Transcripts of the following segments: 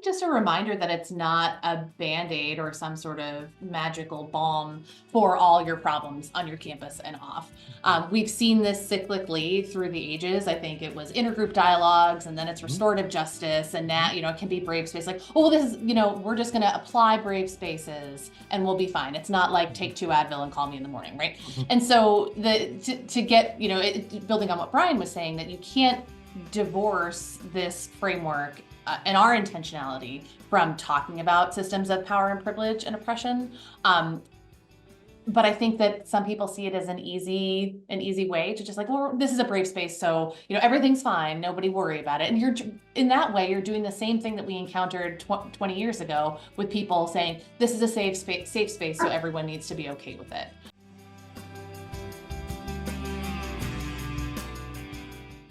just a reminder that it's not a Band-Aid or some sort of magical balm for all your problems on your campus and off. We've seen this cyclically through the ages. I think it was intergroup dialogues, and then it's restorative justice, and now, it can be brave space. Like, oh, well, this is, we're just going to apply brave spaces and we'll be fine. It's not like take 2 Advil and call me in the morning, right? And so to get, building on what Brian was saying, that you can't divorce this framework and our intentionality from talking about systems of power and privilege and oppression. But I think that some people see it as an easy way to just like, well, this is a brave space, so everything's fine, nobody worry about it. And you're in that way, you're doing the same thing that we encountered 20 years ago with people saying this is a safe space, so everyone needs to be okay with it.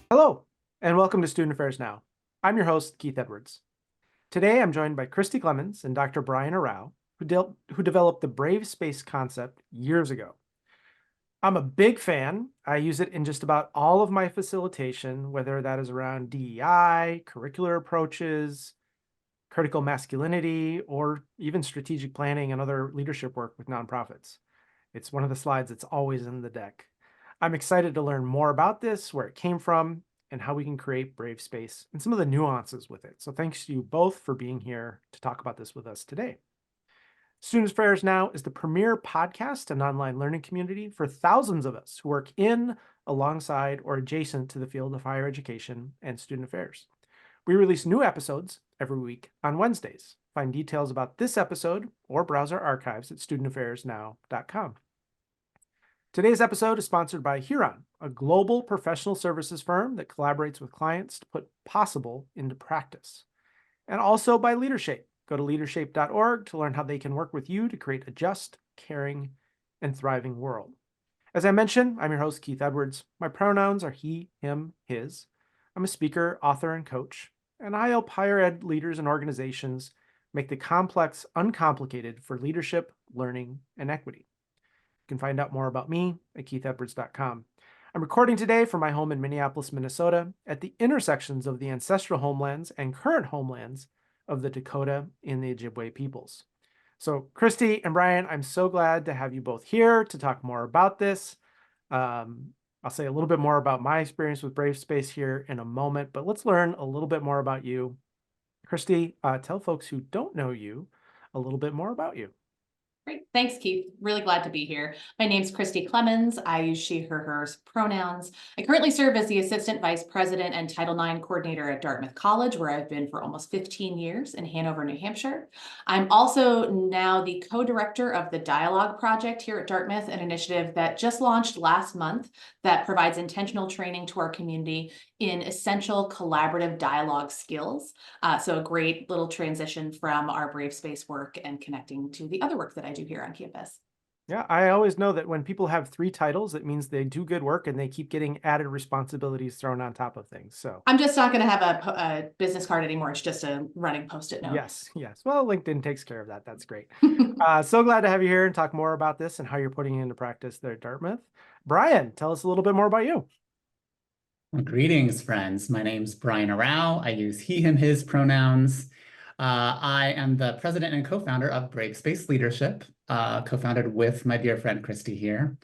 Hello, and welcome to Student Affairs Now. I'm your host, Keith Edwards. Today, I'm joined by Kristi Clemens and Dr. Brian Arao, who developed the brave space concept years ago. I'm a big fan. I use it in just about all of my facilitation, whether that is around DEI, curricular approaches, critical masculinity, or even strategic planning and other leadership work with nonprofits. It's one of the slides that's always in the deck. I'm excited to learn more about this, where it came from, and how we can create brave space and some of the nuances with it. So thanks to you both for being here to talk about this with us today. Student Affairs Now is the premier podcast and online learning community for thousands of us who work in, alongside, or adjacent to the field of higher education and student affairs. We release new episodes every week on Wednesdays. Find details about this episode or browse our archives at studentaffairsnow.com. Today's episode is sponsored by Huron, a global professional services firm that collaborates with clients to put possible into practice. And also by Leadership. Go to leadership.org to learn how they can work with you to create a just, caring, and thriving world. As I mentioned, I'm your host, Keith Edwards. My pronouns are he, him, his. I'm a speaker, author, and coach, and I help higher ed leaders and organizations make the complex uncomplicated for leadership, learning, and equity. You can find out more about me at keithedwards.com. I'm recording today from my home in Minneapolis, Minnesota, at the intersections of the ancestral homelands and current homelands of the Dakota and the Ojibwe peoples. So Kristi and Brian, I'm so glad to have you both here to talk more about this. I'll say a little bit more about my experience with Brave Space here in a moment, but let's learn a little bit more about you. Kristi, tell folks who don't know you a little bit more about you. Great. Thanks, Keith. Really glad to be here. My name's Kristi Clemens. I use she, her, hers pronouns. I currently serve as the Assistant Vice President and Title IX Coordinator at Dartmouth College, where I've been for almost 15 years in Hanover, New Hampshire. I'm also now the co-director of the Dialogue Project here at Dartmouth, an initiative that just launched last month that provides intentional training to our community in essential collaborative dialogue skills. So a great little transition from our Brave Space work and connecting to the other work that I do here on campus. Yeah, I always know that when people have 3 titles, it means they do good work and they keep getting added responsibilities thrown on top of things. So I'm just not going to have a business card anymore. It's just a running Post-it note. Yes. Well, LinkedIn takes care of that. That's great. So glad to have you here and talk more about this and how you're putting it into practice there at Dartmouth. Brian, tell us a little bit more about you. Greetings, friends. My name's Brian Arao. I use he, him, his pronouns. I am the president and co-founder of Brave Space Leadership, co-founded with my dear friend Kristi here.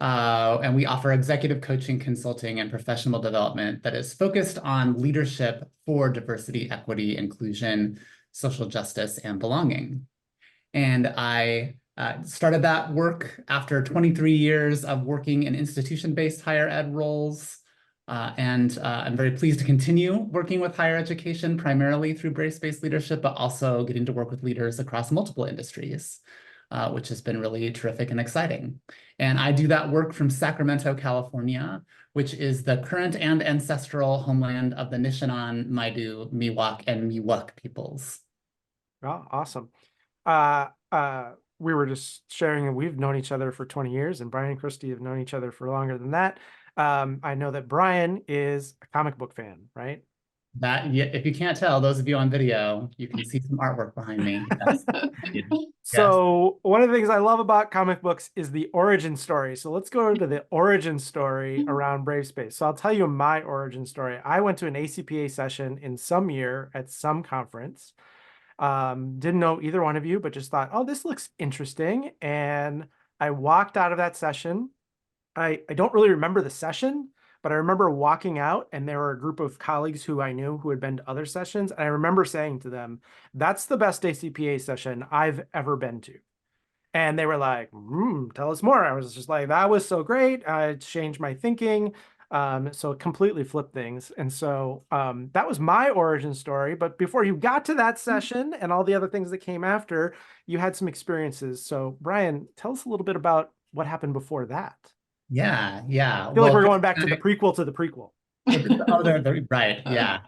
And we offer executive coaching, consulting, and professional development that is focused on leadership for diversity, equity, inclusion, social justice, and belonging. And I started that work after 23 years of working in institution-based higher ed roles. And I'm very pleased to continue working with higher education, primarily through Brave Space Leadership, but also getting to work with leaders across multiple industries, which has been really terrific and exciting. And I do that work from Sacramento, California, which is the current and ancestral homeland of the Nishinan, Maidu, Miwok, and Miwok peoples. Oh, awesome. We were just sharing, and we've known each other for 20 years, and Brian and Kristi have known each other for longer than that. I know that Brian is a comic book fan, right? That, yeah, if you can't tell, those of you on video, you can see some artwork behind me. Yes. So one of the things I love about comic books is the origin story. So let's go into the origin story around Brave Space. So I'll tell you my origin story. I went to an ACPA session in some year at some conference. Didn't know either one of you, but just thought, oh, this looks interesting. And I walked out of that session. I don't really remember the session, but I remember walking out and there were a group of colleagues who I knew who had been to other sessions. And I remember saying to them, that's the best ACPA session I've ever been to. And they were like, tell us more. I was just like, that was so great. I changed my thinking. So it completely flipped things. And so that was my origin story. But before you got to that session and all the other things that came after, you had some experiences. So Brian, tell us a little bit about what happened before that. Yeah. I feel like we're going back to the prequel to the prequel. Oh, right.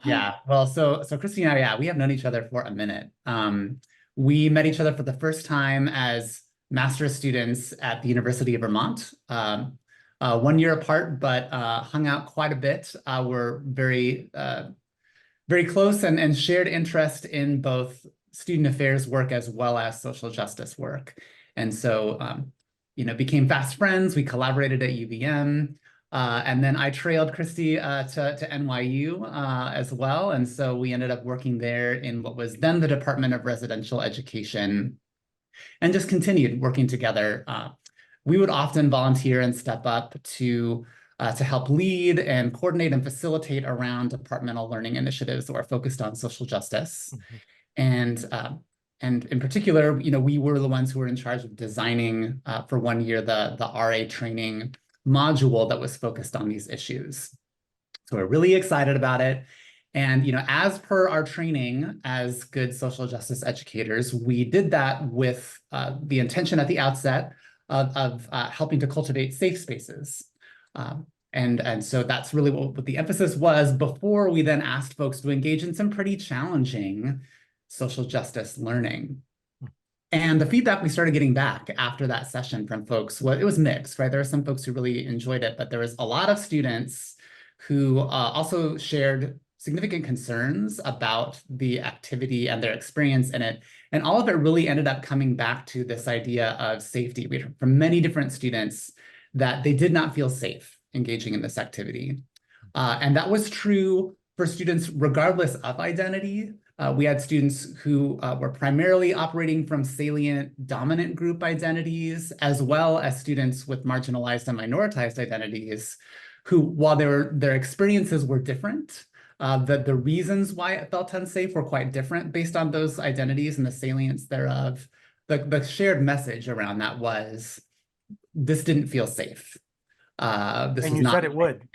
Yeah. Well, so Kristi and I, yeah, we have known each other for a minute. We met each other for the first time as master's students at the University of Vermont, 1 year apart, but hung out quite a bit. We're very, very close and shared interest in both student affairs work as well as social justice work. And so, became fast friends. We collaborated at UVM. And then I trailed Kristi to NYU as well. And so we ended up working there in what was then the Department of Residential Education and just continued working together. We would often volunteer and step up to help lead and coordinate and facilitate around departmental learning initiatives that were focused on social justice. And in particular, we were the ones who were in charge of designing for 1 year the RA training module that was focused on these issues. So we're really excited about it. And as per our training as good social justice educators, we did that with the intention at the outset of helping to cultivate safe spaces. And so that's really what the emphasis was before we then asked folks to engage in some pretty challenging social justice learning. And the feedback we started getting back after that session from folks, well, it was mixed, right? There were some folks who really enjoyed it, but there was a lot of students who also shared significant concerns about the activity and their experience in it. And all of it really ended up coming back to this idea of safety. We heard from many different students that they did not feel safe engaging in this activity. And that was true for students regardless of identity. We had students who were primarily operating from salient dominant group identities, as well as students with marginalized and minoritized identities, who, while their experiences were different, the reasons why it felt unsafe were quite different based on those identities and the salience thereof. The shared message around that was, this didn't feel safe. This And was you not said it would.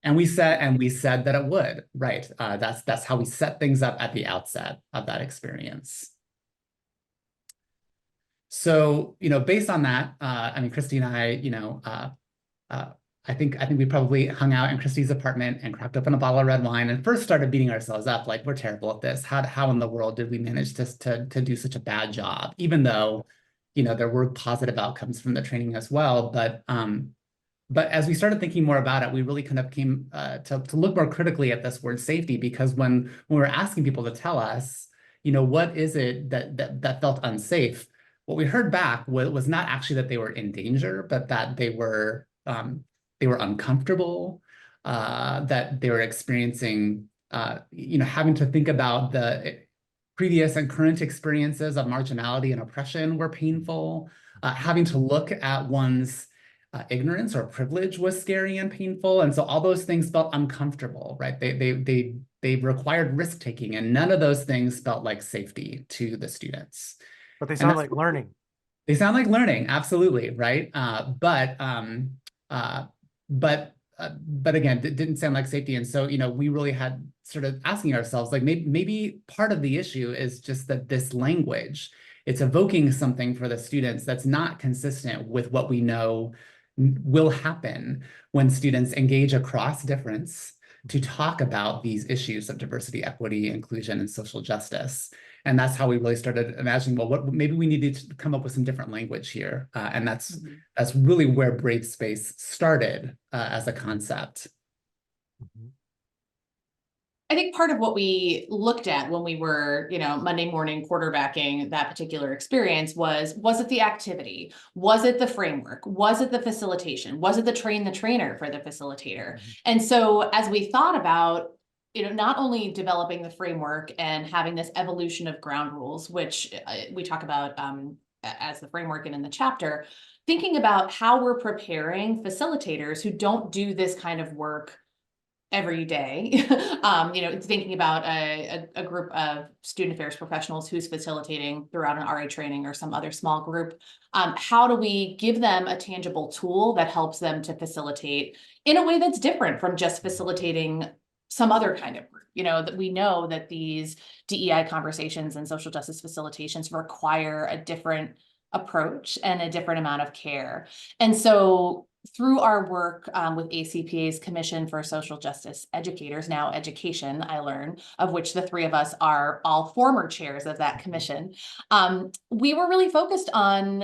And we said that it would, right? That's how we set things up at the outset of that experience. So, based on that, Kristi and I, I think we probably hung out in Kristi's apartment and cracked open a bottle of red wine and first started beating ourselves up, like, we're terrible at this. How in the world did we manage to do such a bad job? Even though, there were positive outcomes from the training as well, but as we started thinking more about it, we really kind of came to look more critically at this word safety, because when we were asking people to tell us, what is it that felt unsafe, what we heard back was not actually that they were in danger, but that they were uncomfortable, that they were experiencing, having to think about the previous and current experiences of marginality and oppression were painful, having to look at one's ignorance or privilege was scary and painful. And so all those things felt uncomfortable, right? They required risk-taking, and none of those things felt like safety to the students. But they sound like learning. They sound like learning, absolutely, right? But again, it didn't sound like safety. And so, we really had sort of asking ourselves, like, maybe part of the issue is just that this language, it's evoking something for the students that's not consistent with what we know will happen when students engage across difference to talk about these issues of diversity, equity, inclusion, and social justice. And that's how we really started imagining, well, maybe we needed to come up with some different language here. And that's really where Brave Space started as a concept. I think part of what we looked at when we were, Monday morning quarterbacking that particular experience was it the activity? Was it the framework? Was it the facilitation? Was it the trainer for the facilitator? And so as we thought about not only developing the framework and having this evolution of ground rules, which we talk about as the framework and in the chapter, thinking about how we're preparing facilitators who don't do this kind of work every day. Thinking about a group of student affairs professionals who's facilitating throughout an RA training or some other small group. How do we give them a tangible tool that helps them to facilitate in a way that's different from just facilitating some other kind of group? That we know that these DEI conversations and social justice facilitations require a different approach and a different amount of care. And so through our work with ACPA's Commission for Social Justice Educators, now Education, I learn, of which the three of us are all former chairs of that commission, we were really focused on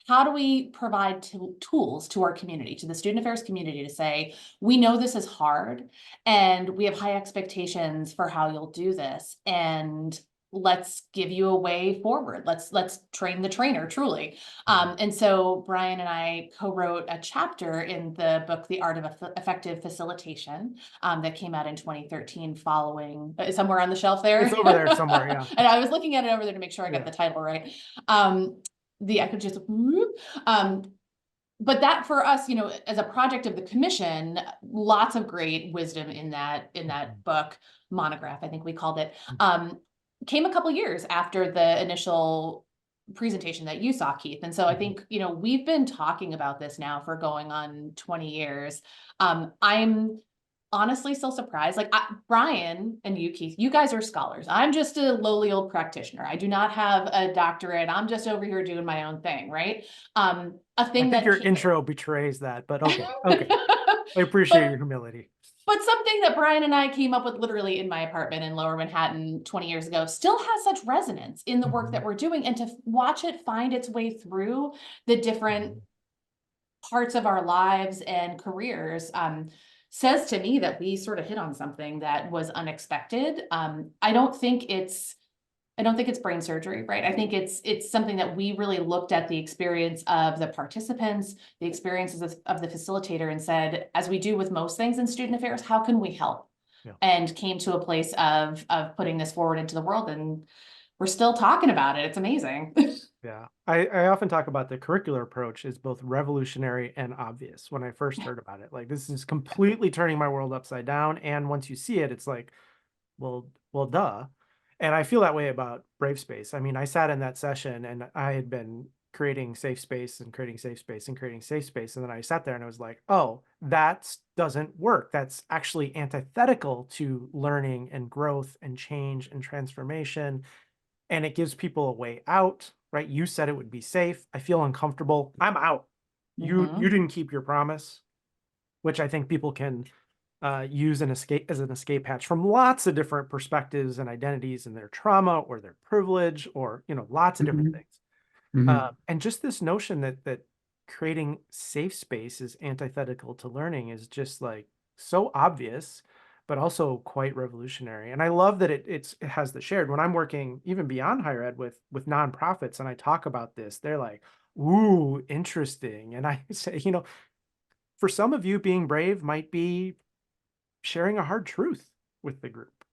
how do we provide tools to our community, to the student affairs community, to say, we know this is hard and we have high expectations for how you'll do this, and let's give you a way forward. Let's train the trainer, truly. And so Brian and I co-wrote a chapter in the book, The Art of Effective Facilitation, that came out in 2013 following, somewhere on the shelf there. It's over there somewhere, yeah. And I was looking at it over there to make sure I got the title right. I could just, but that for us, as a project of the commission, lots of great wisdom in that book, monograph, I think we called it, came a couple years after the initial presentation that you saw, Keith. And so I think, we've been talking about this now for going on 20 years. I'm honestly still surprised. Like Brian and you, Keith, you guys are scholars. I'm just a lowly old practitioner. I do not have a doctorate. I'm just over here doing my own thing, right? A thing I think your intro betrays that, but okay. I appreciate your humility. But something that Brian and I came up with literally in my apartment in Lower Manhattan 20 years ago still has such resonance in the work that we're doing, and to watch it find its way through the different parts of our lives and careers says to me that we sort of hit on something that was unexpected. I don't think it's brain surgery, right? I think it's something that we really looked at the experience of the participants, the experiences of the facilitator, and said, as we do with most things in student affairs, how can we help? Yeah. And came to a place of putting this forward into the world, and we're still talking about it. It's amazing. Yeah, I often talk about the curricular approach is both revolutionary and obvious. When I first heard about it, like, this is completely turning my world upside down. And once you see it, it's like, well, duh. And I feel that way about Brave Space. I mean, I sat in that session and I had been creating safe space and creating safe space and creating safe space. And then I sat there and I was like, oh, that doesn't work. That's actually antithetical to learning and growth and change and transformation. And it gives people a way out, right? You said it would be safe. I feel uncomfortable. I'm out. You didn't keep your promise, which I think people can use as an escape hatch from lots of different perspectives and identities and their trauma or their privilege or, lots of different things. And just this notion that creating safe space is antithetical to learning is just like so obvious, but also quite revolutionary. And I love that it has the shared. When I'm working even beyond higher ed with nonprofits and I talk about this, they're like, ooh, interesting. And I say, for some of you, being brave might be sharing a hard truth with the group.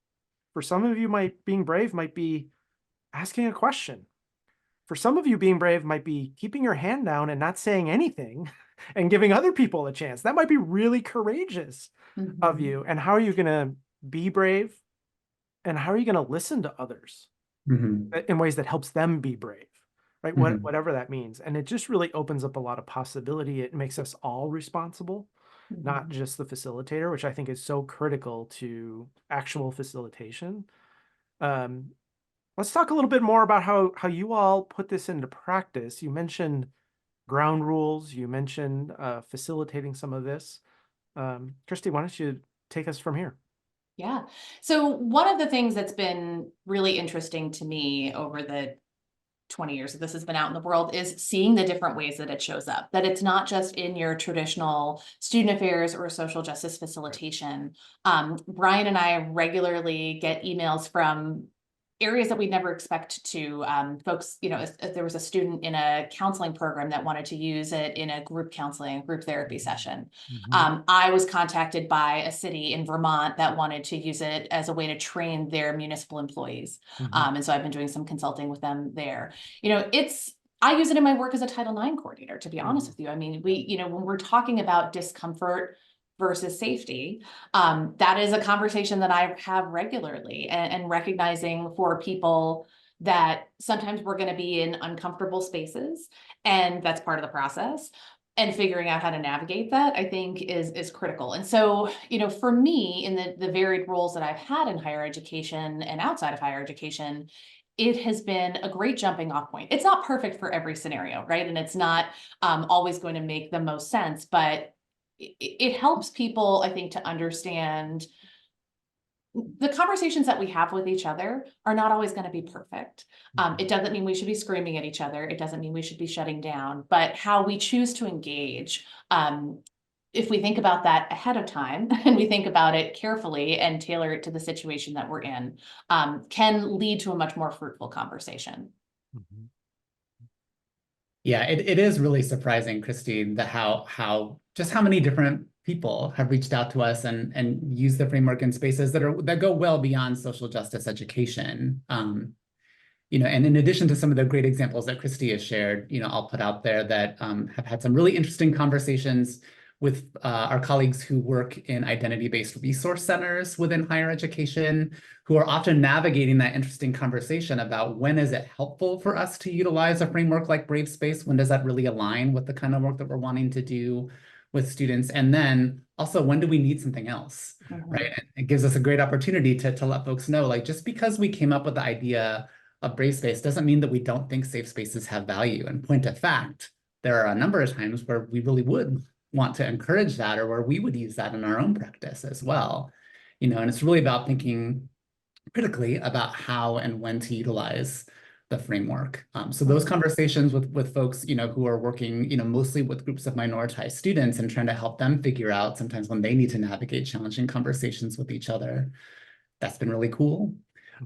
For some of you, being brave might be asking a question. For some of you, being brave might be keeping your hand down and not saying anything and giving other people a chance. That might be really courageous of you. And how are you going to be brave? And how are you going to listen to others in ways that helps them be brave, right? Whatever that means. And it just really opens up a lot of possibility. It makes us all responsible, not just the facilitator, which I think is so critical to actual facilitation. Let's talk a little bit more about how you all put this into practice. You mentioned ground rules. You mentioned facilitating some of this. Kristi, why don't you take us from here? Yeah. So one of the things that's been really interesting to me over the 20 years that this has been out in the world is seeing the different ways that it shows up, that it's not just in your traditional student affairs or social justice facilitation. Brian and I regularly get emails from areas that we never expect to. Folks, if there was a student in a counseling program that wanted to use it in a group counseling, group therapy session. I was contacted by a city in Vermont that wanted to use it as a way to train their municipal employees. And so I've been doing some consulting with them there. I use it in my work as a Title IX coordinator, to be honest with you. I mean, when we're talking about discomfort versus safety, that is a conversation that I have regularly, and recognizing for people that sometimes we're going to be in uncomfortable spaces, and that's part of the process. And figuring out how to navigate that, I think, is critical. And so, for me, in the varied roles that I've had in higher education and outside of higher education, it has been a great jumping off point. It's not perfect for every scenario, right? And it's not always going to make the most sense, but it helps people, I think, to understand the conversations that we have with each other are not always going to be perfect. It doesn't mean we should be screaming at each other. It doesn't mean we should be shutting down, but how we choose to engage, if we think about that ahead of time and we think about it carefully and tailor it to the situation that we're in, can lead to a much more fruitful conversation. Yeah, it is really surprising, Kristi, that how many different people have reached out to us and used the framework in spaces that go well beyond social justice education. And in addition to some of the great examples that Kristi has shared, I'll put out there that have had some really interesting conversations with our colleagues who work in identity-based resource centers within higher education, who are often navigating that interesting conversation about when is it helpful for us to utilize a framework like Brave Space? When does that really align with the kind of work that we're wanting to do with students? And then also, when do we need something else, right? And it gives us a great opportunity to let folks know, like, just because we came up with the idea of Brave Space doesn't mean that we don't think safe spaces have value. And point of fact, there are a number of times where we really would want to encourage that, or where we would use that in our own practice as well. And it's really about thinking critically about how and when to utilize the framework. So those conversations with folks, who are working, mostly with groups of minoritized students and trying to help them figure out sometimes when they need to navigate challenging conversations with each other, that's been really cool.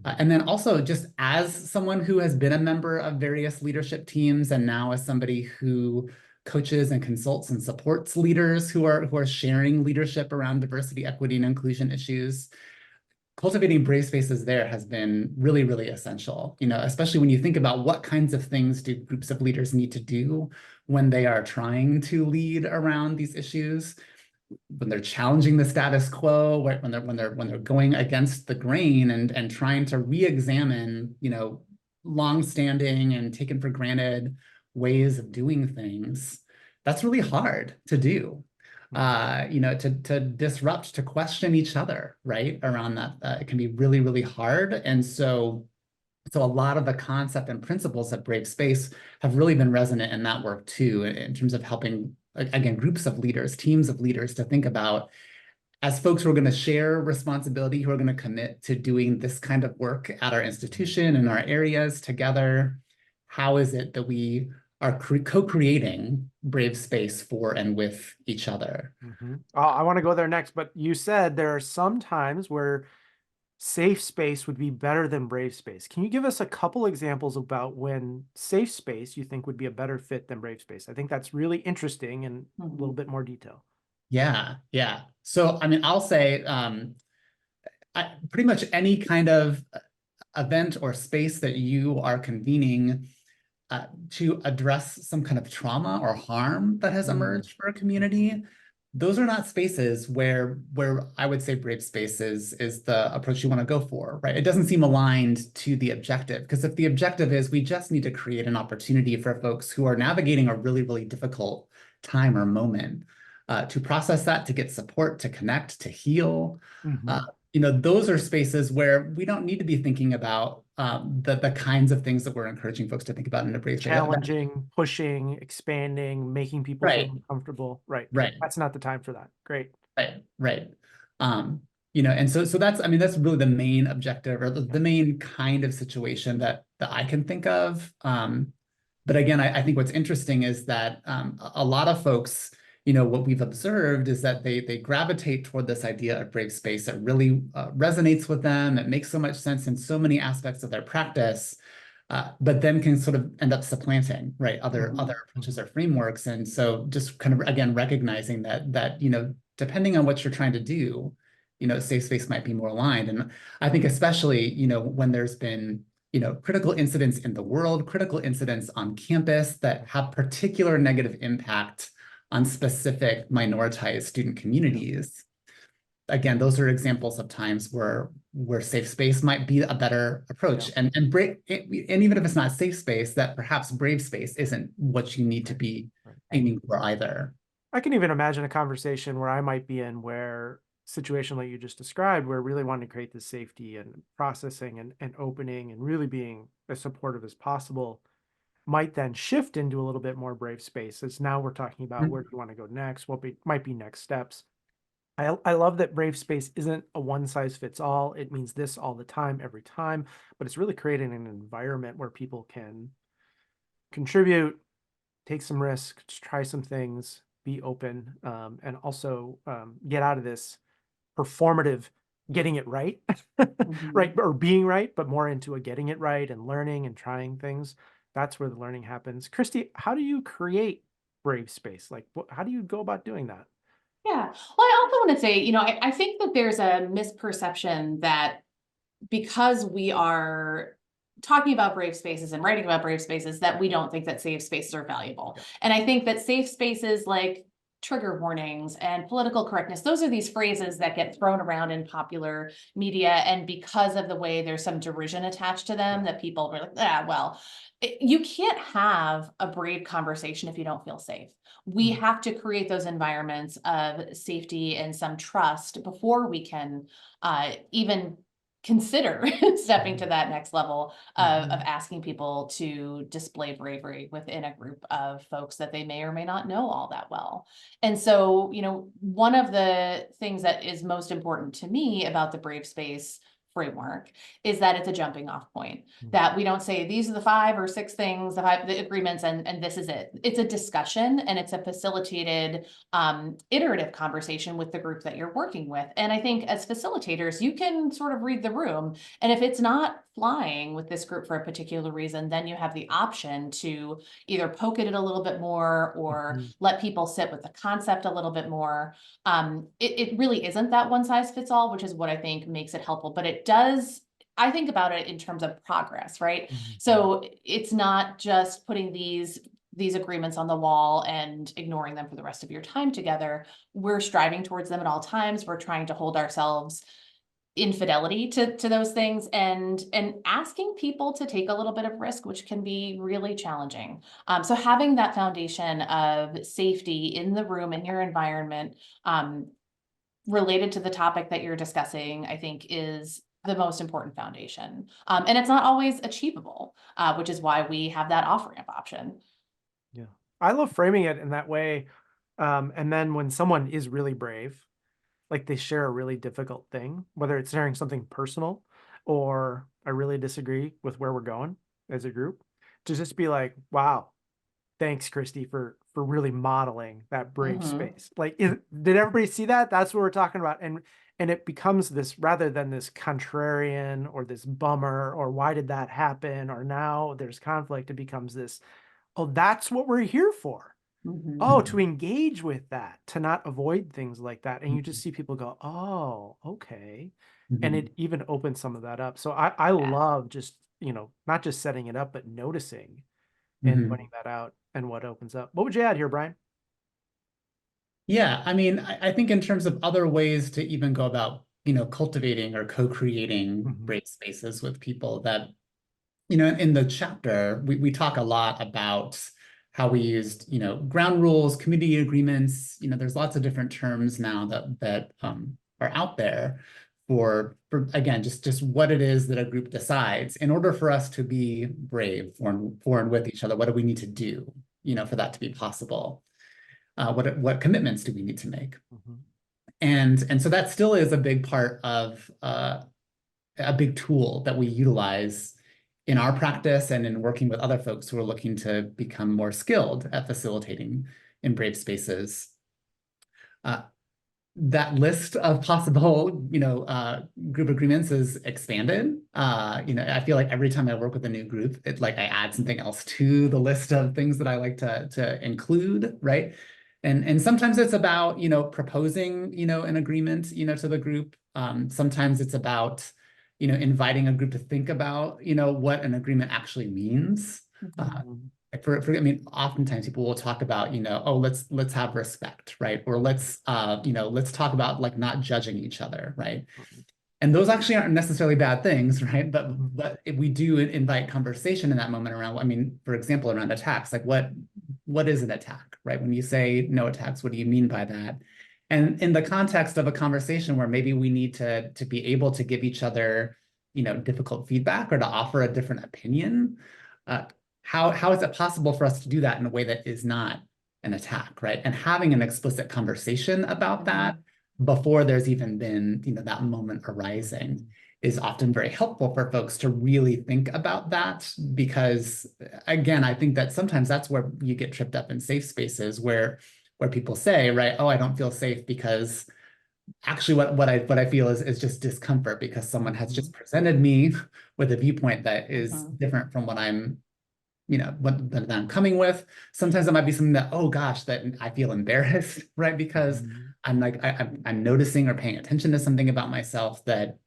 And then also, just as someone who has been a member of various leadership teams, and now as somebody who coaches and consults and supports leaders who are sharing leadership around diversity, equity, and inclusion issues, cultivating brave spaces there has been really, really essential, especially when you think about what kinds of things do groups of leaders need to do when they are trying to lead around these issues, when they're challenging the status quo, right? when they're going against the grain and trying to re-examine, long-standing and taken for granted ways of doing things. That's really hard to do. To disrupt, to question each other, right? Around that, it can be really, really hard. And so a lot of the concept and principles of Brave Space have really been resonant in that work too, in terms of helping, again, groups of leaders, teams of leaders to think about, as folks who are going to share responsibility, who are going to commit to doing this kind of work at our institution and our areas together, how is it that we are co-creating Brave Space for and with each other? I want to go there next, but you said there are some times where safe space would be better than Brave Space. Can you give us a couple examples about when safe space you think would be a better fit than Brave Space? I think that's really interesting, and a little bit more detail. Yeah. So, I mean, I'll say pretty much any kind of event or space that you are convening to address some kind of trauma or harm that has emerged for a community, those are not spaces where I would say Brave Space is the approach you want to go for, right? It doesn't seem aligned to the objective, because if the objective is we just need to create an opportunity for folks who are navigating a really, really difficult time or moment to process that, to get support, to connect, to heal, those are spaces where we don't need to be thinking about the kinds of things that we're encouraging folks to think about in a Brave Space. Challenging, pushing, expanding, making people feel uncomfortable. Right. That's not the time for that. Great. Right. And so that's, I mean, that's really the main objective, or the main kind of situation that I can think of. But again, I think what's interesting is that a lot of folks, what we've observed is that they gravitate toward this idea of brave space that really resonates with them. It makes so much sense in so many aspects of their practice, but then can sort of end up supplanting, right, other approaches or frameworks. And so just kind of, again, recognizing that depending on what you're trying to do, safe space might be more aligned. And I think especially, when there's been critical incidents in the world, critical incidents on campus that have particular negative impact on specific minoritized student communities. Again, those are examples of times where safe space might be a better approach. And even if it's not safe space, that perhaps brave space isn't what you need to be aiming for either. I can even imagine a conversation where I might be in where situation like you just described, where really wanting to create the safety and processing and opening and really being as supportive as possible might then shift into a little bit more brave space. As now we're talking about where do you want to go next, might be next steps. I love that brave space isn't a one size fits all. It means this all the time, every time, but it's really creating an environment where people can contribute, take some risks, try some things, be open, and also get out of this performative getting it right, right, or being right, but more into a getting it right and learning and trying things. That's where the learning happens. Kristi, how do you create brave space? Like, how do you go about doing that? Yeah. Well, I also want to say, I think that there's a misperception that because we are talking about brave spaces and writing about brave spaces, that we don't think that safe spaces are valuable. And I think that safe spaces like trigger warnings and political correctness, those are these phrases that get thrown around in popular media. And because of the way there's some derision attached to them, that people are like, you can't have a brave conversation if you don't feel safe. We have to create those environments of safety and some trust before we can even consider stepping to that next level of asking people to display bravery within a group of folks that they may or may not know all that well. And so, one of the things that is most important to me about the Brave Space framework is that it's a jumping off point, that we don't say these are the 5 or 6 things, the agreements, and this is it. It's a discussion, and it's a facilitated iterative conversation with the group that you're working with. And I think as facilitators, you can sort of read the room, and if it's not flying with this group for a particular reason, then you have the option to either poke at it a little bit more or let people sit with the concept a little bit more. It really isn't that one size fits all, which is what I think makes it helpful, but it does, I think about it in terms of progress, right? So it's not just putting these agreements on the wall and ignoring them for the rest of your time together. We're striving towards them at all times. We're trying to hold ourselves in fidelity to those things, and asking people to take a little bit of risk, which can be really challenging. So having that foundation of safety in the room, in your environment, related to the topic that you're discussing, I think is the most important foundation. And it's not always achievable, which is why we have that off-ramp option. Yeah, I love framing it in that way. And then when someone is really brave, like they share a really difficult thing, whether it's sharing something personal or I really disagree with where we're going as a group, to just be like, wow, thanks, Kristi, for really modeling that brave space. Like, did everybody see that? That's what we're talking about. And it becomes this, rather than this contrarian or this bummer or why did that happen or now there's conflict, it becomes this, oh, that's what we're here for. Oh, to engage with that, to not avoid things like that. And you just see people go, oh, okay. And it even opens some of that up. So I love just, not just setting it up, but noticing and pointing that out and what opens up. What would you add here, Brian? Yeah, I mean, I think in terms of other ways to even go about, cultivating or co-creating brave spaces with people that, in the chapter, we talk a lot about how we used, ground rules, community agreements. There's lots of different terms now that are out there for again, just what it is that a group decides. In order for us to be brave for and with each other, what do we need to do, for that to be possible? What commitments do we need to make? And so that still is a big part of a big tool that we utilize in our practice and in working with other folks who are looking to become more skilled at facilitating in brave spaces. that list of possible, group agreements is expanded. I feel like every time I work with a new group, it's like I add something else to the list of things that I like to include, right? And sometimes it's about, proposing, an agreement, to the group. Sometimes it's about, inviting a group to think about, what an agreement actually means. I mean, oftentimes people will talk about, oh, let's have respect, right? Or let's talk about like not judging each other, right? And those actually aren't necessarily bad things, right? But if we do invite conversation in that moment around, I mean, for example, around attacks, like what is an attack, right? When you say no attacks, what do you mean by that? And in the context of a conversation where maybe we need to be able to give each other, difficult feedback or to offer a different opinion, how is it possible for us to do that in a way that is not an attack, right? And having an explicit conversation about that before there's even been, that moment arising is often very helpful for folks to really think about that, because again, I think that sometimes that's where you get tripped up in safe spaces where people say, right, oh, I don't feel safe because actually what I feel is just discomfort because someone has just presented me with a viewpoint that is different from what I'm that I'm coming with. Sometimes it might be something that, oh gosh, that I feel embarrassed, right? Because I'm like, I'm noticing or paying attention to something about myself that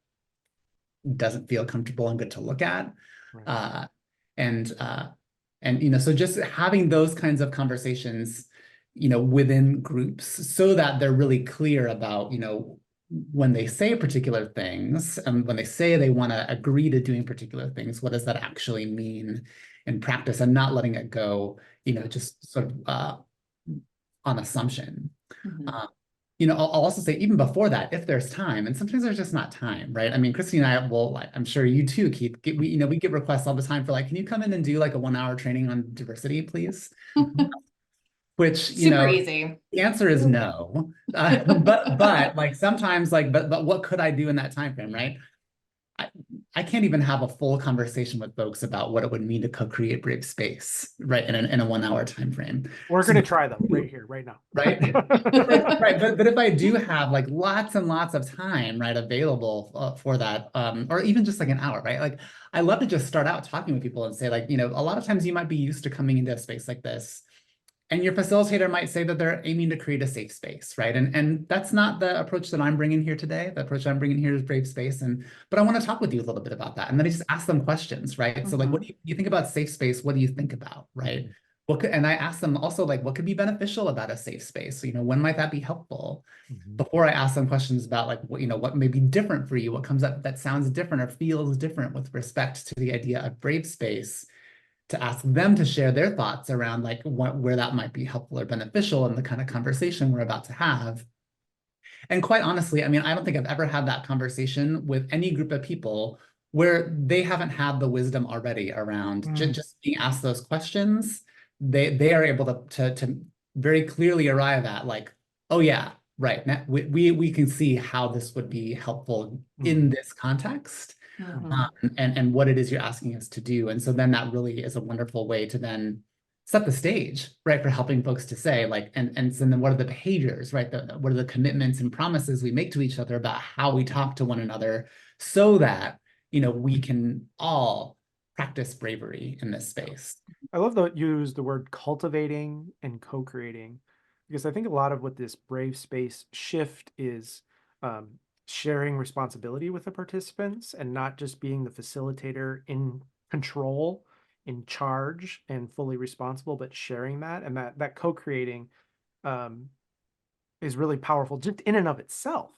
doesn't feel comfortable and good to look at. Right. And so just having those kinds of conversations, within groups so that they're really clear about, when they say particular things and when they say they want to agree to doing particular things, what does that actually mean in practice, and not letting it go, just sort of on assumption. I'll also say even before that, if there's time, and sometimes there's just not time, right? I mean, Kristi and I will, like, I'm sure you too, Keith, we get requests all the time for like, can you come in and do like a 1-hour training on diversity, please? Which, Super easy. The answer is no. But like sometimes like, but what could I do in that time frame, right? I can't even have a full conversation with folks about what it would mean to co-create brave space, right? In a 1-hour time frame. We're going to try them right here, right now. Right. Right. But if I do have like lots and lots of time, right, available for that, or even just like an hour, right? Like I love to just start out talking with people and say like, a lot of times you might be used to coming into a space like this, and your facilitator might say that they're aiming to create a safe space, right? And that's not the approach that I'm bringing here today. The approach I'm bringing here is brave space. But I want to talk with you a little bit about that. And then I just ask them questions, right? So like, what do you think about safe space? What do you think about, right? And I ask them also like, what could be beneficial about a safe space? When might that be helpful? Before I ask them questions about like, what may be different for you? What comes up that sounds different or feels different with respect to the idea of brave space, to ask them to share their thoughts around like where that might be helpful or beneficial in the kind of conversation we're about to have. And quite honestly, I mean, I don't think I've ever had that conversation with any group of people where they haven't had the wisdom already around just being asked those questions. They are able to very clearly arrive at like, oh yeah, right. Now, we can see how this would be helpful in this context. And what it is you're asking us to do. And so then that really is a wonderful way to then set the stage, right, for helping folks to say like, and so then what are the behaviors, right? What are the commitments and promises we make to each other about how we talk to one another so that, we can all practice bravery in this space. I love that you use the word cultivating and co-creating, because I think a lot of what this brave space shift is sharing responsibility with the participants and not just being the facilitator in control, in charge, and fully responsible, but sharing that. And that co-creating is really powerful just in and of itself,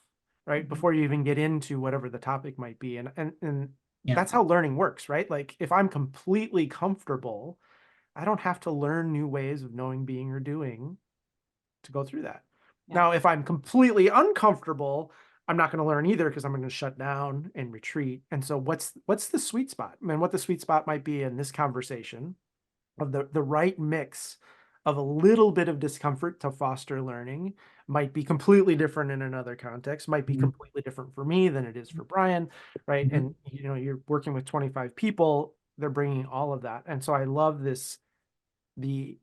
right? Before you even get into whatever the topic might be. And that's how learning works, right? Like if I'm completely comfortable, I don't have to learn new ways of knowing, being, or doing to go through that. Now, if I'm completely uncomfortable, I'm not going to learn either, because I'm going to shut down and retreat. And so what's the sweet spot? I mean, what the sweet spot might be in this conversation of the right mix of a little bit of discomfort to foster learning might be completely different in another context, might be completely different for me than it is for Brian, right? And, you're working with 25 people, they're bringing all of that. And so I love this, the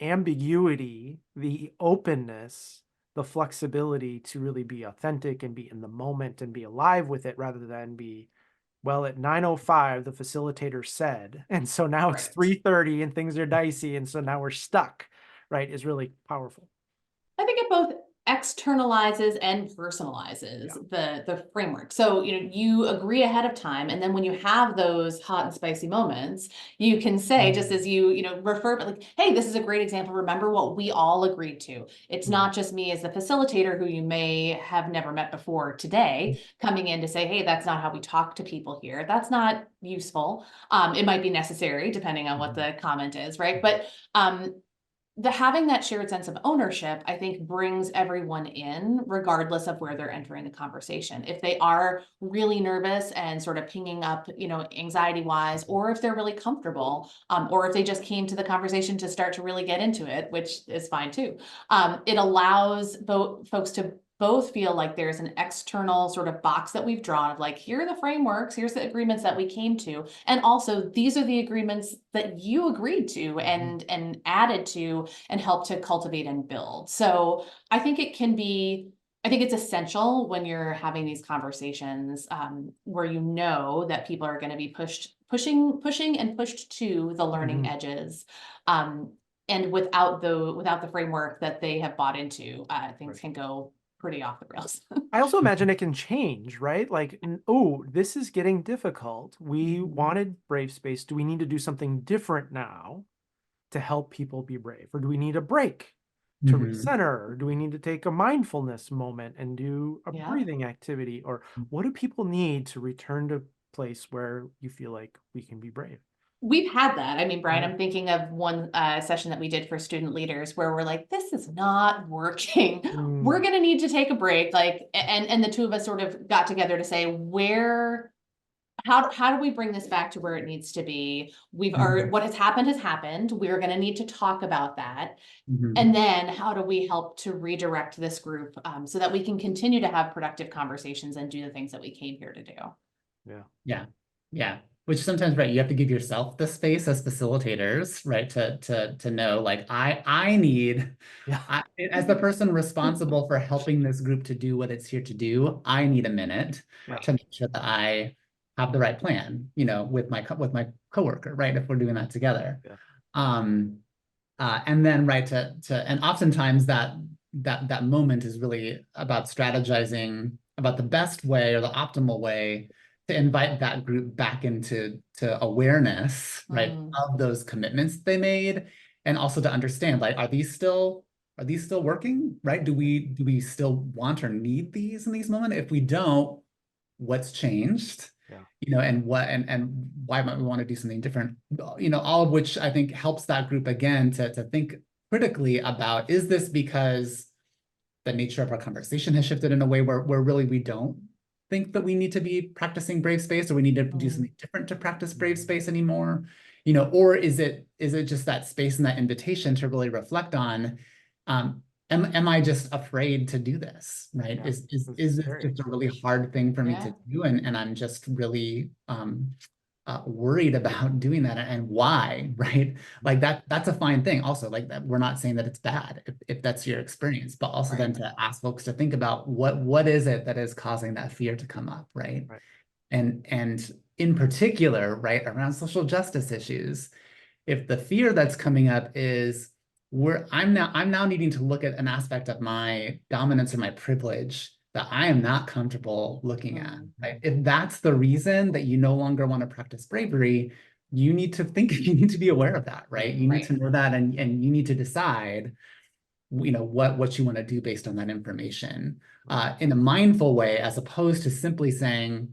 ambiguity, the openness the flexibility to really be authentic and be in the moment and be alive with it rather than be, well, at 9:05 the facilitator said, and so now it's Right. 3:30 and things are dicey, and so now we're stuck, right, is really powerful. I think it both externalizes and personalizes the framework. So, you agree ahead of time, and then when you have those hot and spicy moments, you can say, just as you refer, but like, hey, this is a great example. Remember what we all agreed to. It's not just me as the facilitator who you may have never met before today coming in to say, hey, that's not how we talk to people here. That's not useful. It might be necessary depending on what the comment is, right? But having that shared sense of ownership, I think, brings everyone in, regardless of where they're entering the conversation. If they are really nervous and sort of pinging up, anxiety wise, or if they're really comfortable, or if they just came to the conversation to start to really get into it, which is fine too. It allows folks to both feel like there's an external sort of box that we've drawn of like, here are the frameworks, here's the agreements that we came to. And also these are the agreements that you agreed to and added to and helped to cultivate and build. So I think it's essential when you're having these conversations where that people are going to be pushing and pushed to the learning edges. And without the framework that they have bought into, things can go pretty off the rails. I also imagine it can change, right? Like, oh, this is getting difficult. We wanted brave space. Do we need to do something different now to help people be brave? Or do we need a break to recenter? Or do we need to take a mindfulness moment and do a breathing activity? Or what do people need to return to a place where you feel like we can be brave? We've had that. I mean, Brian, I'm thinking of one session that we did for student leaders where we're like, this is not working. We're going to need to take a break. Like, and the two of us sort of got together to say, how do we bring this back to where it needs to be? What has happened. We're going to need to talk about that. And then how do we help to redirect this group so that we can continue to have productive conversations and do the things that we came here to do? Yeah. Which sometimes, right, you have to give yourself the space as facilitators, right, to know, like, I need, as the person responsible for helping this group to do what it's here to do, I need a minute to make sure that I have the right plan, with my coworker, right, if we're doing that together. And then, right, and oftentimes that moment is really about strategizing about the best way or the optimal way to invite that group back into awareness, right, of those commitments they made, and also to understand, like, are these still working, right? Do we still want or need these in these moments? If we don't, what's changed? And why might we want to do something different? All of which I think helps that group again to think critically about, is this because the nature of our conversation has shifted in a way where really we don't think that we need to be practicing brave space, or we need to do something different to practice brave space anymore? Or is it just that space and that invitation to really reflect on, am I just afraid to do this, right? Is this just a really hard thing for me to do, and I'm just really worried about doing that, and why, right? Like that's a fine thing also, like that we're not saying that it's bad if that's your experience, but also then to ask folks to think about what is it that is causing that fear to come up, right? And in particular, right, around social justice issues, if the fear that's coming up is I'm now needing to look at an aspect of my dominance or my privilege that I am not comfortable looking at, right? If that's the reason that you no longer want to practice bravery, you need to be aware of that, right? You need to know that, and you need to decide, what you want to do based on that information in a mindful way, as opposed to simply saying,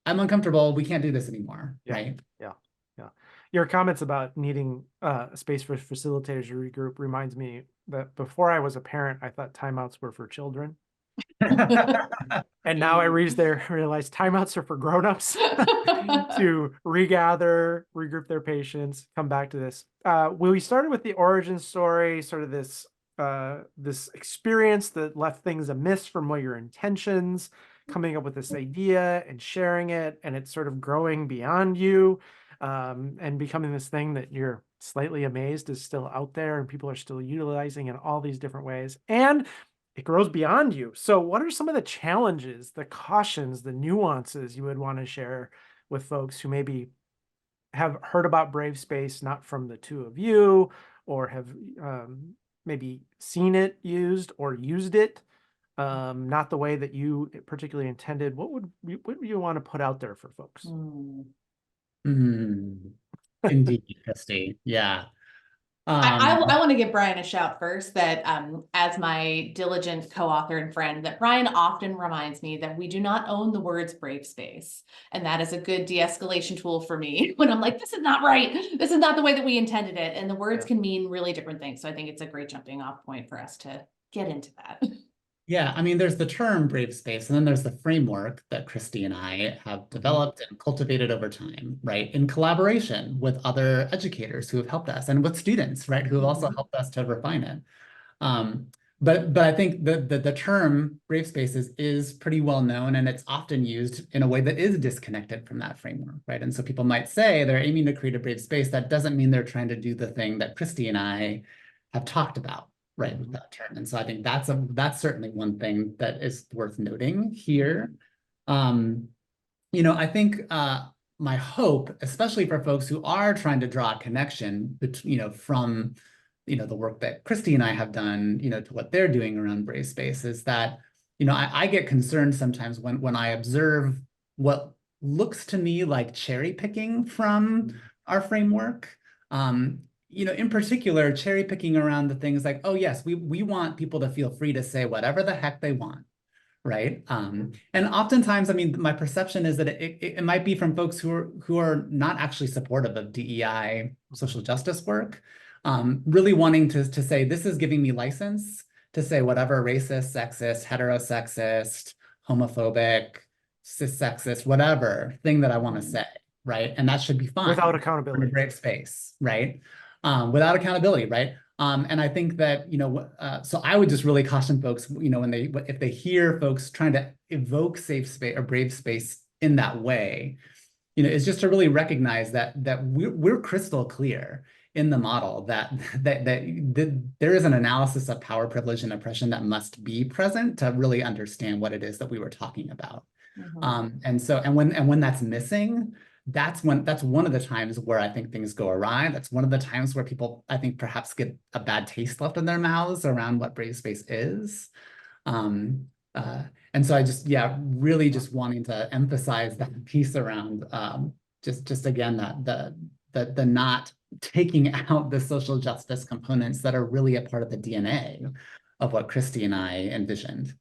I'm uncomfortable, we can't do this anymore, right? Yeah. Your comments about needing a space for facilitators to regroup reminds me that before I was a parent, I thought timeouts were for children. And now I realize timeouts are for grownups to regather, regroup their patients, come back to this. We started with the origin story, sort of this experience that left things amiss from what your intentions, coming up with this idea and sharing it, and it's sort of growing beyond you, and becoming this thing that you're slightly amazed is still out there and people are still utilizing in all these different ways. And it grows beyond you. So what are some of the challenges, the cautions, the nuances you would want to share with folks who maybe have heard about Brave Space, not from the two of you, or have maybe seen it used or used it, not the way that you particularly intended? What would you want to put out there for folks? Indeed, Kristi. Yeah. I want to give Brian a shout first that as my diligent co-author and friend, that Brian often reminds me that we do not own the words brave space. And that is a good de-escalation tool for me when I'm like, this is not right. This is not the way that we intended it. And the words can mean really different things. So I think it's a great jumping off point for us to get into that. Yeah, I mean, there's the term brave space, and then there's the framework that Kristi and I have developed and cultivated over time, right? In collaboration with other educators who have helped us and with students, right, who have also helped us to refine it. But I think the term brave spaces is pretty well known, and it's often used in a way that is disconnected from that framework, right? And so people might say they're aiming to create a brave space. That doesn't mean they're trying to do the thing that Kristi and I have talked about, right, with that term. And so I think that's certainly one thing that is worth noting here. I think my hope, especially for folks who are trying to draw a connection between, from the work that Kristi and I have done, to what they're doing around Brave Space, is that, I get concerned sometimes when I observe what looks to me like cherry picking from our framework. In particular, cherry picking around the things like, oh yes, we want people to feel free to say whatever the heck they want, right? And oftentimes, I mean, my perception is that it might be from folks who are not actually supportive of DEI social justice work, really wanting to say, this is giving me license to say whatever racist, sexist, heterosexist, homophobic, cis-sexist, whatever thing that I want to say, right? And that should be fine. Without accountability. In a brave space, right? Without accountability, right? And I think that, so I would just really caution folks, if they hear folks trying to evoke safe space or brave space in that way, is just to really recognize that we're crystal clear in the model that there is an analysis of power, privilege, and oppression that must be present to really understand what it is that we were talking about. And when that's missing, that's one of the times where I think things go awry. That's one of the times where people, I think, perhaps get a bad taste left in their mouths around what brave space is. And so I just, really just wanting to emphasize that piece around just again, that the not taking out the social justice components that are really a part of the DNA of what Kristi and I envisioned.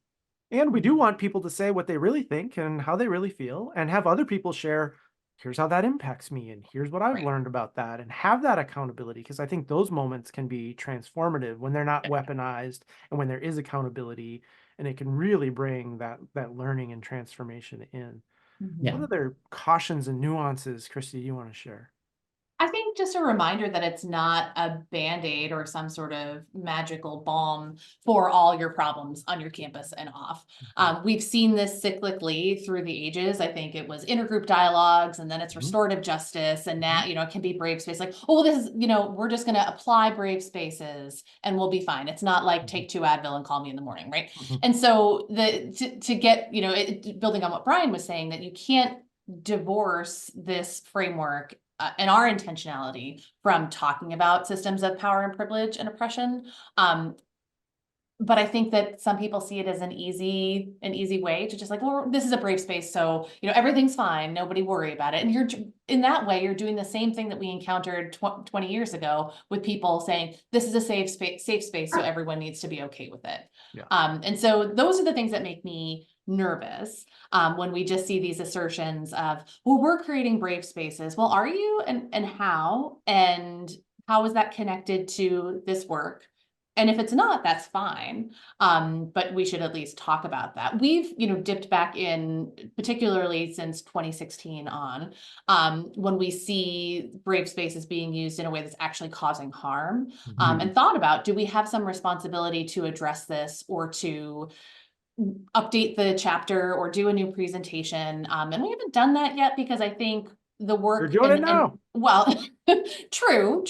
And we do want people to say what they really think and how they really feel, and have other people share, here's how that impacts me, and here's what I've learned about that, and have that accountability, because I think those moments can be transformative when they're not weaponized and when there is accountability, and it can really bring that learning and transformation in. What other cautions and nuances, Kristi, you want to share? I think just a reminder that it's not a Band-Aid or some sort of magical balm for all your problems on your campus and off. We've seen this cyclically through the ages. I think it was intergroup dialogues, and then it's restorative justice, and now, it can be brave space. Like, oh, this is, we're just going to apply brave spaces and we'll be fine. It's not like take 2 Advil and call me in the morning, right? And so to get, building on what Brian was saying, that you can't divorce this framework and our intentionality from talking about systems of power and privilege and oppression. But I think that some people see it as an easy way to just like, well, this is a brave space, so everything's fine, nobody worry about it. And you're in that way, you're doing the same thing that we encountered 20 years ago with people saying this is a safe space, so everyone needs to be okay with it. And so those are the things that make me nervous when we just see these assertions of, well, we're creating brave spaces. Well, are you? And how is that connected to this work? And if it's not, that's fine. But we should at least talk about that. We've, dipped back in, particularly since 2016 on, when we see brave spaces being used in a way that's actually causing harm, and thought about, do we have some responsibility to address this or to update the chapter or do a new presentation? And we haven't done that yet because I think the work— You're doing it now. Well, true.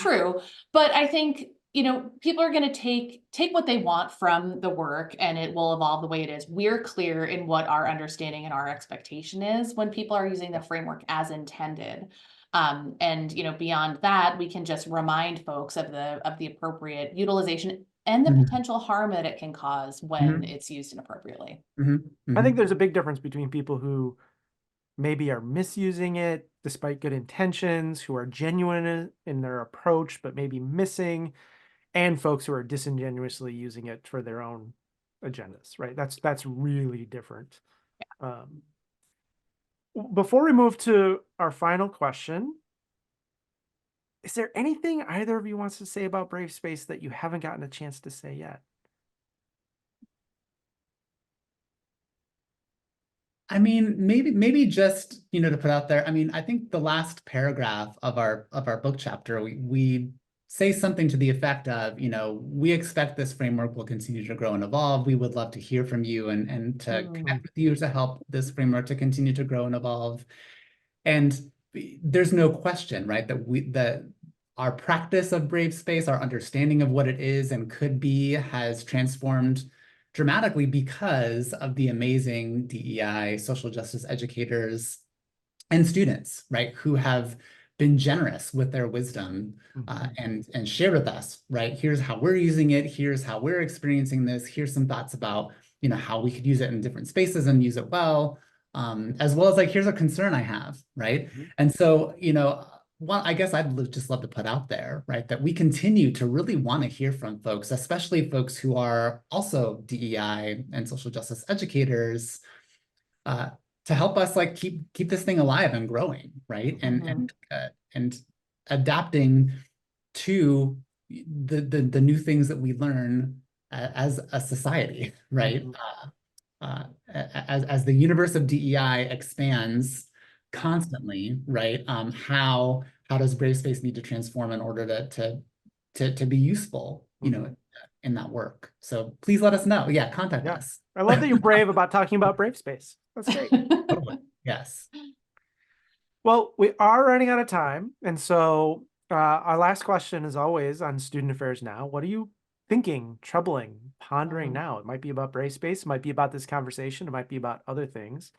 But I think people are going to take what they want from the work, and it will evolve the way it is. We're clear in what our understanding and our expectation is when people are using the framework as intended. And beyond that, we can just remind folks of the appropriate utilization and the Mhm. potential harm that it can cause when it's used inappropriately. I think there's a big difference between people who maybe are misusing it despite good intentions, who are genuine in their approach, but maybe missing, and folks who are disingenuously using it for their own agendas, right? That's really different. Before we move to our final question, is there anything either of you wants to say about Brave Space that you haven't gotten a chance to say yet? I mean, maybe just, to put out there, I mean, I think the last paragraph of our book chapter, we say something to the effect of, we expect this framework will continue to grow and evolve. We would love to hear from you and to connect with you to help this framework to continue to grow and evolve. And there's no question, right, that our practice of Brave Space, our understanding of what it is and could be, has transformed dramatically because of the amazing DEI, social justice educators and students, right, who have been generous with their wisdom and shared with us, right, here's how we're using it, here's how we're experiencing this, here's some thoughts about, how we could use it in different spaces and use it well, as well as like, here's a concern I have, right? And so, I guess I'd just love to put out there, right, that we continue to really want to hear from folks, especially folks who are also DEI and social justice educators, to help us like keep this thing alive and growing, right, and adapting to the new things that we learn as a society, right? As the universe of DEI expands constantly, right? How does Brave Space need to transform in order to be useful, in that work? So please let us know. Yeah, contact us. I love that you're brave about talking about Brave Space. That's great. Totally. Yes. Well, we are running out of time, and so our last question is always on student affairs now. What are you thinking, troubling, pondering now? It might be about Brave Space, it might be about this conversation, it might be about other things,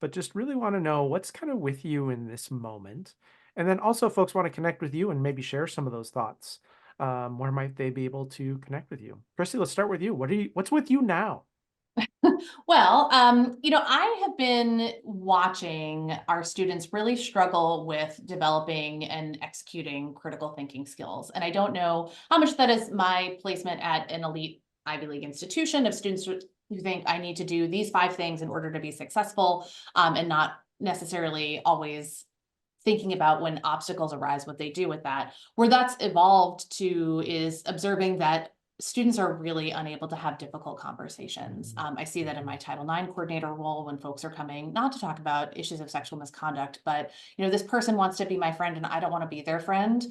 but just really want to know what's kind of with you in this moment. And then also folks want to connect with you and maybe share some of those thoughts. Where might they be able to connect with you? Kristi, let's start with you. What's with you now? Well, I have been watching our students really struggle with developing and executing critical thinking skills. And I don't know how much that is my placement at an elite Ivy League institution of students who think I need to do these 5 things in order to be successful, and not necessarily always thinking about when obstacles arise, what they do with that. Where that's evolved to is observing that students are really unable to have difficult conversations. I see that in my Title IX coordinator role when folks are coming, not to talk about issues of sexual misconduct, but this person wants to be my friend and I don't want to be their friend.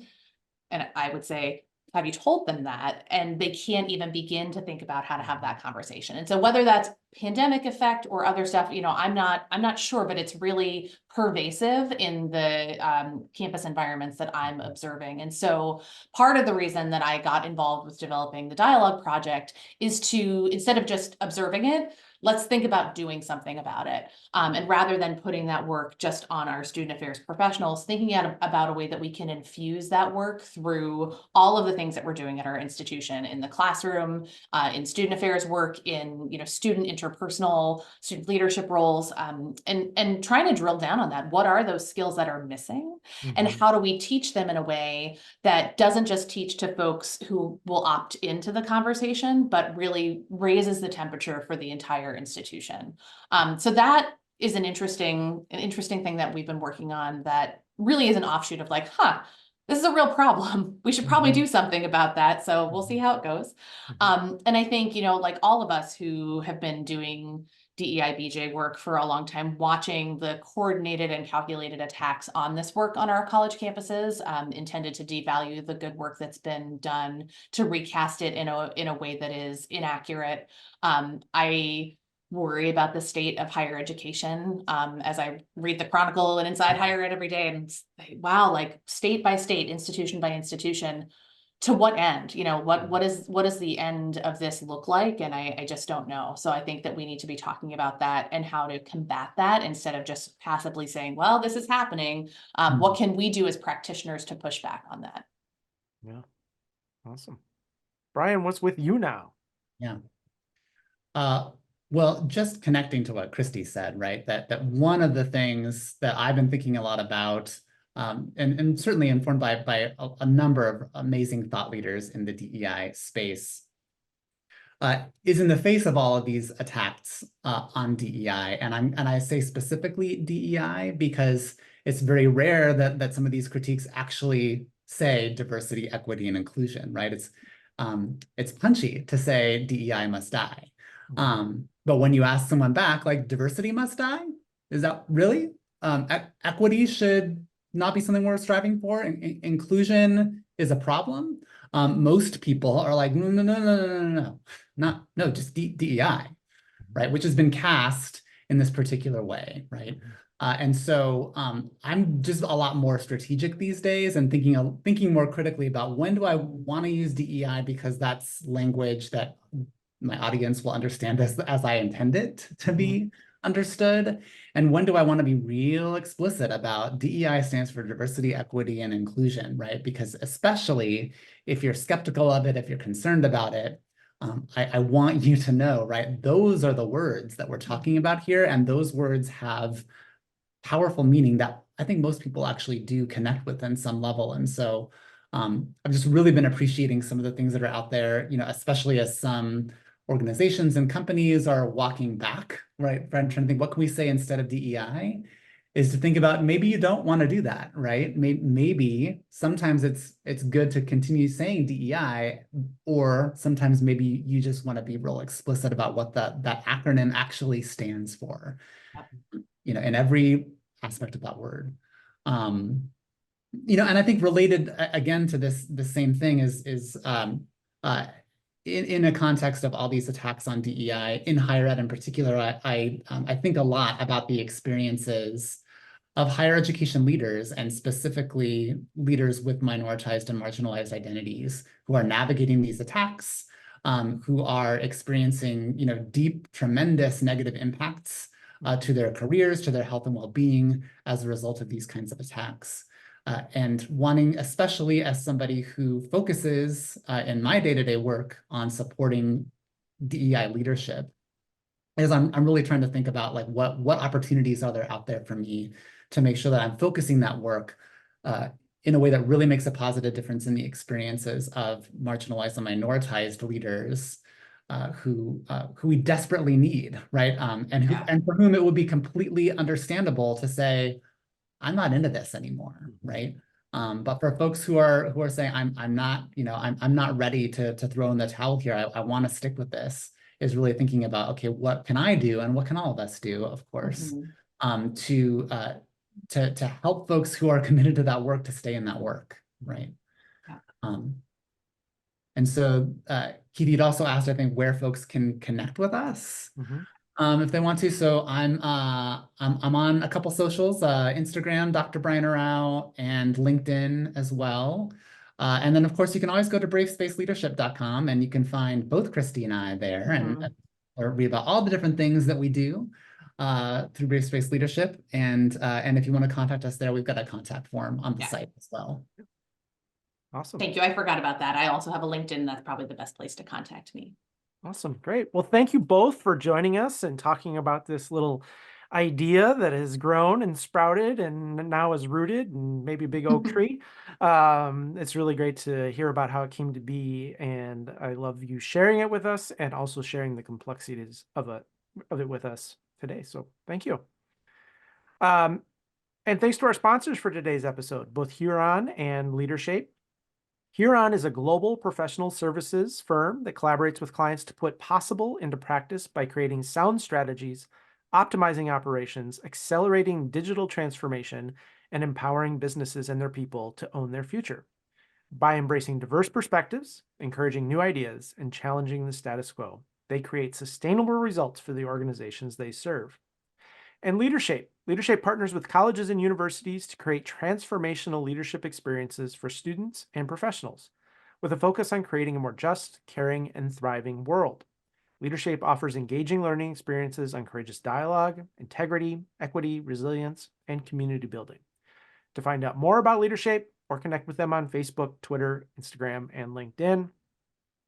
And I would say, have you told them that? And they can't even begin to think about how to have that conversation. And so whether that's pandemic effect or other stuff, I'm not sure, but it's really pervasive in the campus environments that I'm observing. And so part of the reason that I got involved with developing the dialogue project is to, instead of just observing it, let's think about doing something about it. And rather than putting that work just on our student affairs professionals, thinking about a way that we can infuse that work through all of the things that we're doing at our institution, in the classroom, in student affairs work, in student interpersonal, student leadership roles, and trying to drill down on that. What are those skills that are missing? And how do we teach them in a way that doesn't just teach to folks who will opt into the conversation, but really raises the temperature for the entire institution? So that is an interesting thing that we've been working on that really is an offshoot of like, this is a real problem. We should probably do something about that. So we'll see how it goes. And I think, like all of us who have been doing DEI BJ work for a long time, watching the coordinated and calculated attacks on this work on our college campuses, intended to devalue the good work that's been done, to recast it in a way that is inaccurate. I worry about the state of higher education as I read the Chronicle and Inside Higher Ed every day, and wow, like state by state, institution by institution, to what end? What does the end of this look like? And I just don't know. So I think that we need to be talking about that and how to combat that instead of just passively saying, well, this is happening. What can we do as practitioners to push back on that? Yeah. Awesome. Brian, what's with you now? Yeah. Well, just connecting to what Kristi said, right? That one of the things that I've been thinking a lot about, and certainly informed by a number of amazing thought leaders in the DEI space, is in the face of all of these attacks on DEI, and I say specifically DEI because it's very rare that some of these critiques actually say diversity, equity, and inclusion, right? It's punchy to say DEI must die. But when you ask someone back, like, diversity must die? Is that really? Equity should not be something we're striving for. Inclusion is a problem. Most people are like, no, no, no, no, no, no, no, no, just DEI, right? Which has been cast in this particular way, right? And so I'm just a lot more strategic these days and thinking more critically about when do I want to use DEI because that's language that my audience will understand as I intend it to be understood. And when do I want to be real explicit about DEI stands for diversity, equity, and inclusion, right? Because especially if you're skeptical of it, if you're concerned about it, I want you to know, right? Those are the words that we're talking about here. And those words have powerful meaning that I think most people actually do connect with in some level. And so I've just really been appreciating some of the things that are out there, especially as some organizations and companies are walking back, right? I'm trying to think, what can we say instead of DEI? Is to think about maybe you don't want to do that, right? Maybe sometimes it's good to continue saying DEI, or sometimes maybe you just want to be real explicit about what that acronym actually stands for, in every aspect of that word. And I think related again to this, the same thing is in a context of all these attacks on DEI in higher ed in particular, I think a lot about the experiences of higher education leaders, and specifically leaders with minoritized and marginalized identities who are navigating these attacks, who are experiencing, deep, tremendous negative impacts to their careers, to their health and well-being as a result of these kinds of attacks. And wanting, especially as somebody who focuses in my day-to-day work on supporting DEI leadership, is I'm really trying to think about like what opportunities are there out there for me to make sure that I'm focusing that work in a way that really makes a positive difference in the experiences of marginalized and minoritized leaders who we desperately need, right? And for whom it would be completely understandable to say, I'm not into this anymore, right? But for folks who are saying, I'm not, I'm not ready to throw in the towel here. I want to stick with this. Is really thinking about, okay, what can I do, and what can all of us do, of course, to help folks who are committed to that work to stay in that work, right? Yeah. And so, Keith, you'd also asked, I think, where folks can connect with us. If they want to. So I'm on a couple socials, Instagram, Dr. Brian Arao, and LinkedIn as well. And then, of course, you can always go to bravespaceleadership.com and you can find both Kristi and I there or read about all the different things that we do through Brave Space Leadership. And if you want to contact us there, we've got a contact form on the site as well. Awesome. Thank you. I forgot about that. I also have a LinkedIn. That's probably the best place to contact me. Awesome. Great. Well, thank you both for joining us and talking about this little idea that has grown and sprouted and now is rooted and maybe a big oak tree. It's really great to hear about how it came to be. And I love you sharing it with us and also sharing the complexities of it with us today. So thank you. And thanks to our sponsors for today's episode, both Huron and Leadershape. Huron is a global professional services firm that collaborates with clients to put possible into practice by creating sound strategies, optimizing operations, accelerating digital transformation, and empowering businesses and their people to own their future. By embracing diverse perspectives, encouraging new ideas, and challenging the status quo, they create sustainable results for the organizations they serve. And Leadershape partners with colleges and universities to create transformational leadership experiences for students and professionals. with a focus on creating a more just, caring, and thriving world. Leadership offers engaging learning experiences on courageous dialogue, integrity, equity, resilience, and community building. To find out more about Leadership or connect with them on Facebook, Twitter, Instagram, and LinkedIn.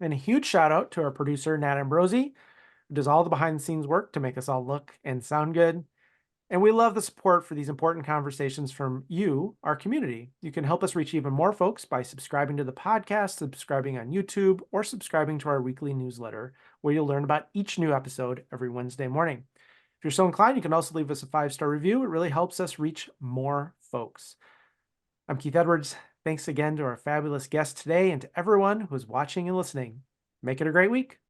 And a huge shout out to our producer, Nat Ambrosi, who does all the behind the scenes work to make us all look and sound good. And we love the support for these important conversations from you, our community. You can help us reach even more folks by subscribing to the podcast, subscribing on YouTube, or subscribing to our weekly newsletter, where you'll learn about each new episode every Wednesday morning. If you're so inclined, you can also leave us a 5-star review. It really helps us reach more folks. I'm Keith Edwards. Thanks again to our fabulous guest today and to everyone who's watching and listening. Make it a great week.